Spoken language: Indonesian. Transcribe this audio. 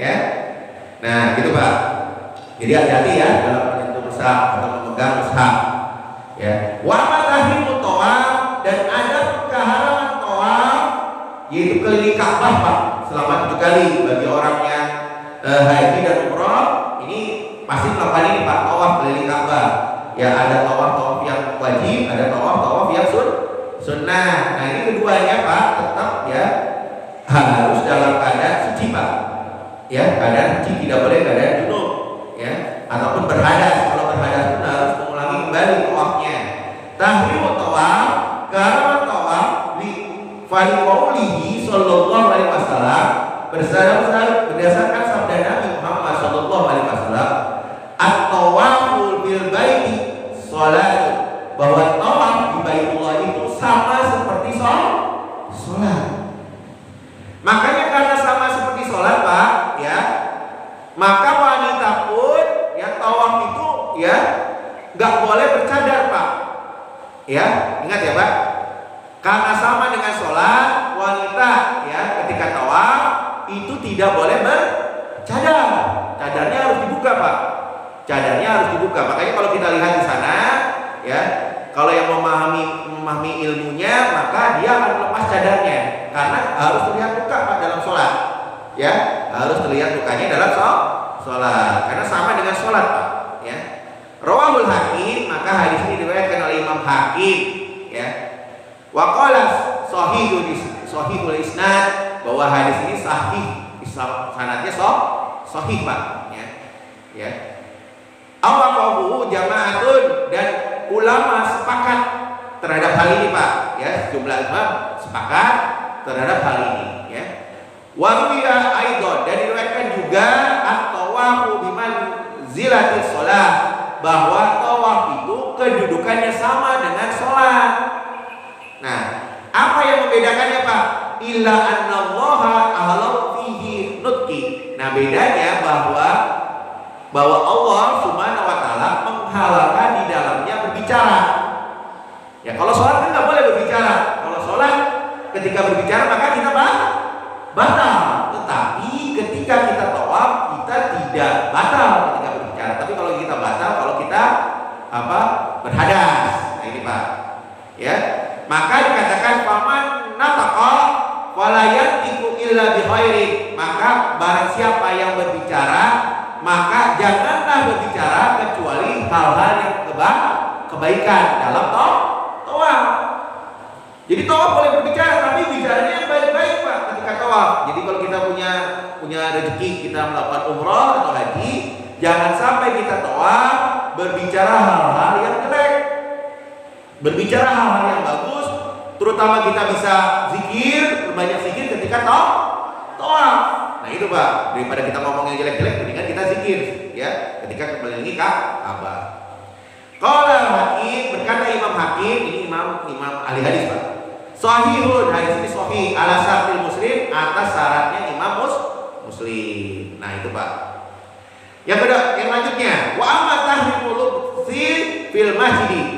ya. Nah, gitu Pak. Jadi hati-hati ya dalam menyentuh mushaf atau memegang mushaf. Ya. Wa tahrimu tawaf, dan ada keharaman tawaf yaitu keliling Ka'bah Pak selama 7 kali bagi orang yang haji dan umroh. Ini pasti melakukan ini Pak, tawaf keliling Ka'bah. Ya, ada tawaf yang wajib, ada tawaf yang sunnah. Nah, ini keduanya Pak tetap ya harus dalam keadaan suci Pak. Ya, keadaan suci, tidak boleh keadaan junub ya, ataupun berhadas. Kalau berhadas pun harus mengulangi kembali tawafnya. Tahrimu tawaf, keharaman tawaf li qaulihi sallallahu alaihi wasallam, berdasarkan sabda Nabi Muhammad sallallahu alaihi wasallam, at-tawafu bil baiti shalat, bahwa tawaf di Baitullah itu sama seperti salat. Makanya karena sama seperti salat Pak, ya, maka wanita pun ya tawaf itu ya nggak boleh bercadar Pak. Ya, ingat ya Pak. Karena sama dengan sholat, wanita ya ketika tawaf itu tidak boleh bercadar. Cadarnya harus dibuka Pak. Cadarnya harus dibuka. Makanya kalau kita lihat di sana, ya, kalau yang memahami ilmunya, maka dia akan lepas cadarnya karena harus terlihat luka Pak dalam sholat. Ya, harus terlihat lukanya dalam sholat. Karena sama dengan sholat Pak. Ya. Rawahul Hakim, maka hadis ini diriwayatkan oleh Imam Hakim. Ya. Wa qala sahihul isnad, bahwa hadis ini sahih, sanadnya sahih Pak. Ya. Ya. Awaqahu jama'atun, dan ulama sepakat terhadap hal ini Pak. Ya, jumlah ulama sepakat terhadap hal ini. Ya. Wa ruwiya aidan, dan diriwayatkan juga at-tawafu biman zilatis shalah, bahwa tawaf itu kedudukannya sama dengan sholat. Nah, apa yang membedakannya Pak? Illa annallaha ahlau fihi nutqi. Nah, bedanya bahwa Allah Subhanahu wa taala menghalalkan di dalamnya berbicara. Ya, kalau sholat kan nggak boleh berbicara. Kalau sholat ketika berbicara maka kita batal. Tetapi ketika kita tawaf kita tidak batal ketika berbicara. Tapi kalau kita batal kalau kita berhadas. Nah, ini Pak. Ya. Maka dikatakan faman nataqa wala yantiqu illa bi khairin. Maka barang siapa yang berbicara, maka janganlah berbicara kecuali hal-hal yang kebaikan dalam tawaf. Jadi tawaf boleh berbicara, tapi bicaranya yang baik-baik Pak ketika tawaf. Jadi kalau kita punya rezeki kita melakukan umroh atau haji, jangan sampai kita tawaf berbicara hal-hal yang jelek. Berbicara hal-hal yang bagus, terutama kita bisa zikir, berbanyak zikir ketika tawaf. Nah itu Pak, daripada kita ngomong yang jelek-jelek, mendingan kita zikir ya ketika kembali Ka'bah. Qala Hakim, berkata Imam Hakim, ini imam ahli hadis Pak. Sahihun, hadis ini sahih ala syartil Muslim, atas syaratnya Imam Muslim. Nah itu Pak. Yang lainnya, wa amma tahrimul lubsi fil masjid,